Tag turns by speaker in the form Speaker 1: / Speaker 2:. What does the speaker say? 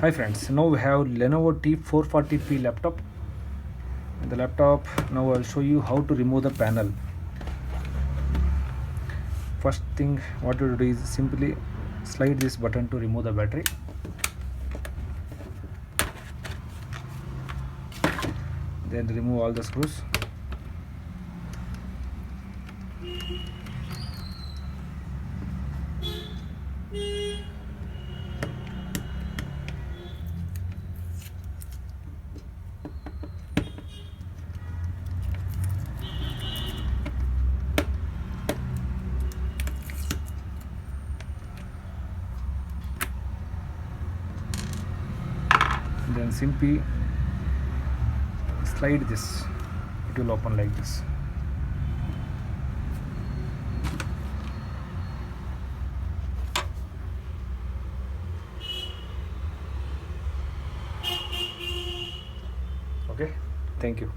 Speaker 1: Hi friends, now we have Lenovo T440P laptop. In the laptop, now I'll show you how to remove the panel. First thing what you do is simply slide this button to remove the battery. Then remove all the screws. Then simply slide this, it will open like this. Okay, thank you.